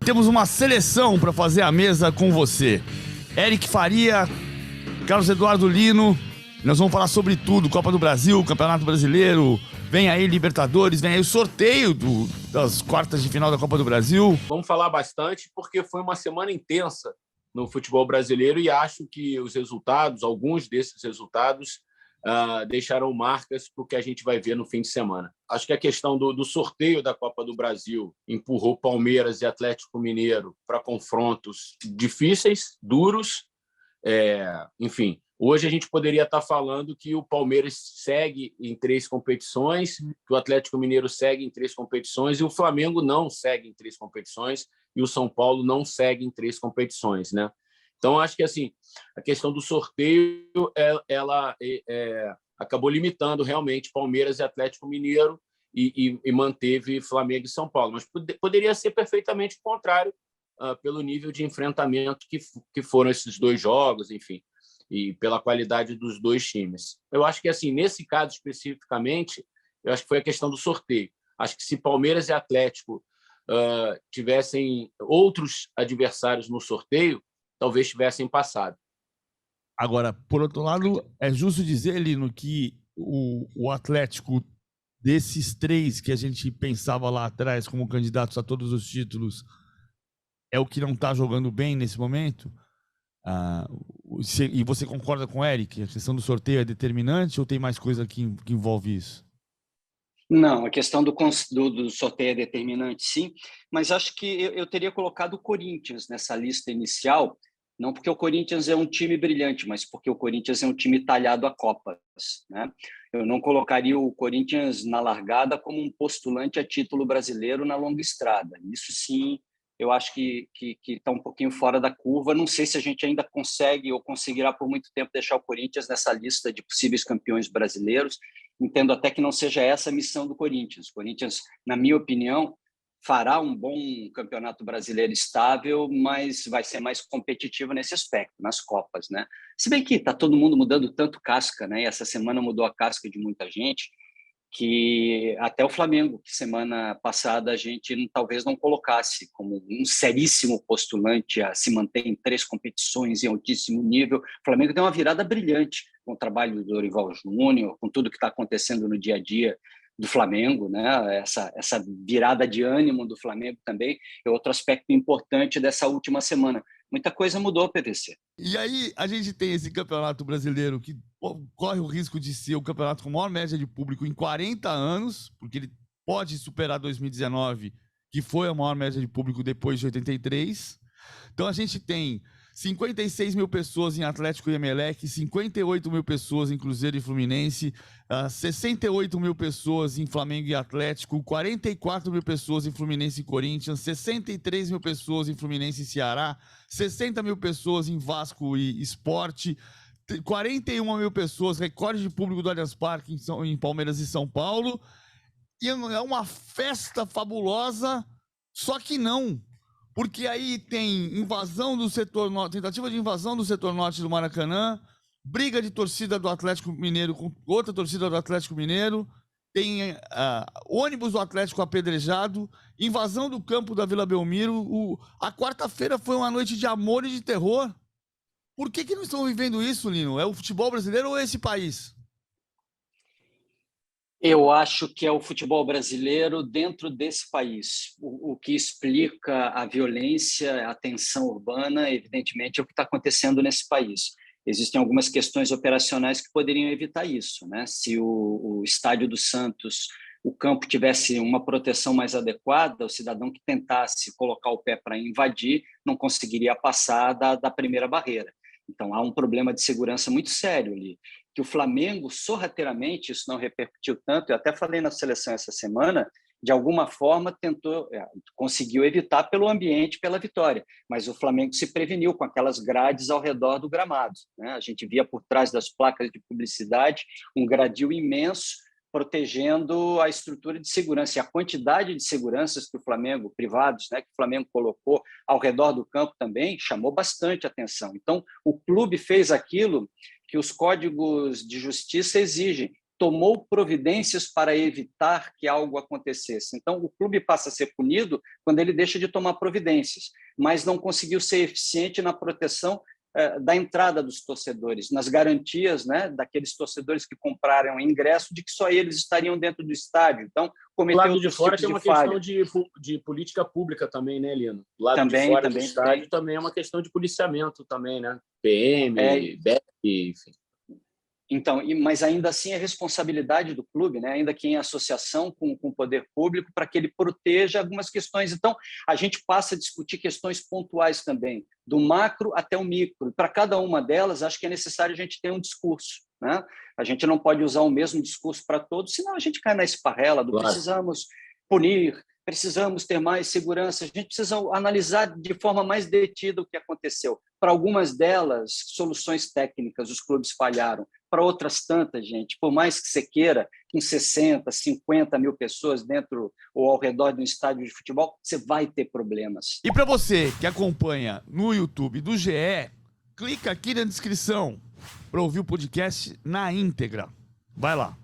temos uma seleção para fazer a mesa com você. Eric Faria, Carlos Eduardo Lino, nós vamos falar sobre tudo, Copa do Brasil, Campeonato Brasileiro, vem aí Libertadores, vem aí o sorteio das quartas de final da Copa do Brasil. Vamos falar bastante porque foi uma semana intensa no futebol brasileiro e acho que os resultados, alguns desses resultados, deixaram marcas para o que a gente vai ver no fim de semana. Acho que a questão do sorteio da Copa do Brasil empurrou Palmeiras e Atlético Mineiro para confrontos difíceis, duros. Enfim, hoje a gente poderia estar falando que o Palmeiras segue em 3 competições, que o Atlético Mineiro segue em 3 competições e o Flamengo não segue em 3 competições e o São Paulo não segue em 3 competições, né? Então, acho que assim, a questão do sorteio ela acabou limitando realmente Palmeiras e Atlético Mineiro e manteve Flamengo e São Paulo. Mas poderia ser perfeitamente o contrário, pelo nível de enfrentamento que foram esses 2 jogos, enfim, e pela qualidade dos 2 times. Eu acho que, assim, nesse caso especificamente, eu acho que foi a questão do sorteio. Acho que se Palmeiras e Atlético tivessem outros adversários no sorteio, talvez tivessem passado. Agora, por outro lado, é justo dizer, Lino, que o Atlético, desses 3 que a gente pensava lá atrás como candidatos a todos os títulos, é o que não está jogando bem nesse momento? E você concorda com o Eric? A questão do sorteio é determinante ou tem mais coisa que envolve isso? Não, a questão do sorteio é determinante, sim, mas acho que eu teria colocado o Corinthians nessa lista inicial, não porque o Corinthians é um time brilhante, mas porque o Corinthians é um time talhado a Copas, né? Eu não colocaria o Corinthians na largada como um postulante a título brasileiro na longa estrada. Isso sim, eu acho que está um pouquinho fora da curva. Não sei se a gente ainda consegue ou conseguirá por muito tempo deixar o Corinthians nessa lista de possíveis campeões brasileiros. Entendo até que não seja essa a missão do Corinthians. O Corinthians, na minha opinião, fará um bom campeonato brasileiro estável, mas vai ser mais competitivo nesse aspecto, nas Copas, né? Se bem que está todo mundo mudando tanto casca, né? E essa semana mudou a casca de muita gente, que até o Flamengo, que semana passada a gente talvez não colocasse como um seríssimo postulante a se manter em 3 competições em altíssimo nível. O Flamengo tem uma virada brilhante com o trabalho do Dorival Júnior, com tudo que está acontecendo no dia a dia do Flamengo, né? Essa virada de ânimo do Flamengo também é outro aspecto importante dessa última semana. Muita coisa mudou, PVC. E aí a gente tem esse campeonato brasileiro que corre o risco de ser o campeonato com maior média de público em 40 anos, porque ele pode superar 2019, que foi a maior média de público depois de 83. Então a gente tem 56 mil pessoas em Atlético e Emelec, 58 mil pessoas em Cruzeiro e Fluminense, 68 mil pessoas em Flamengo e Atlético, 44 mil pessoas em Fluminense e Corinthians, 63 mil pessoas em Fluminense e Ceará, 60 mil pessoas em Vasco e Sport, 41 mil pessoas, recorde de público do Allianz Parque em Palmeiras e São Paulo, e é uma festa fabulosa, só que não. Porque aí tem invasão do setor norte, tentativa de invasão do setor norte do Maracanã, briga de torcida do Atlético Mineiro com outra torcida do Atlético Mineiro, tem ônibus do Atlético apedrejado, invasão do campo da Vila Belmiro. A quarta-feira foi uma noite de amor e de terror. Por que não estão vivendo isso, Lino? É o futebol brasileiro ou é esse país? Eu acho que é o futebol brasileiro dentro desse país. O que explica a violência, a tensão urbana, evidentemente, é o que está acontecendo nesse país. Existem algumas questões operacionais que poderiam evitar isso, né? Se o Estádio do Santos, o campo tivesse uma proteção mais adequada, o cidadão que tentasse colocar o pé para invadir não conseguiria passar da primeira barreira. Então, há um problema de segurança muito sério ali, que o Flamengo, sorrateiramente, isso não repercutiu tanto, eu até falei na seleção essa semana, de alguma forma conseguiu evitar pelo ambiente, pela vitória, mas o Flamengo se preveniu com aquelas grades ao redor do gramado, né? A gente via por trás das placas de publicidade um gradil imenso protegendo a estrutura de segurança. E a quantidade de seguranças que o Flamengo, privados, né, que o Flamengo colocou ao redor do campo também, chamou bastante atenção. Então, o clube fez aquilo que os códigos de justiça exigem, tomou providências para evitar que algo acontecesse. Então, o clube passa a ser punido quando ele deixa de tomar providências, mas não conseguiu ser eficiente na proteção da entrada dos torcedores, nas garantias, né, daqueles torcedores que compraram ingresso de que só eles estariam dentro do estádio. Então, cometeu lado de fora tem uma questão falha. de política pública também, né, Lino? Do lado Também, de fora também, do estádio também é uma questão de policiamento também, né? PM, BEP, enfim. Então, mas ainda assim é responsabilidade do clube, né? Ainda que em associação com o poder público, para que ele proteja algumas questões. Então, a gente passa a discutir questões pontuais também, do macro até o micro. Para cada uma delas, acho que é necessário a gente ter um discurso, né? A gente não pode usar o mesmo discurso para todos, senão a gente cai na esparrela do precisamos punir, precisamos ter mais segurança. A gente precisa analisar de forma mais detida o que aconteceu. Para algumas delas, soluções técnicas, os clubes falharam. Para outras tantas, gente, por mais que você queira, com 60, 50 mil pessoas dentro ou ao redor de um estádio de futebol, você vai ter problemas. E para você que acompanha no YouTube do GE, clica aqui na descrição para ouvir o podcast na íntegra. Vai lá.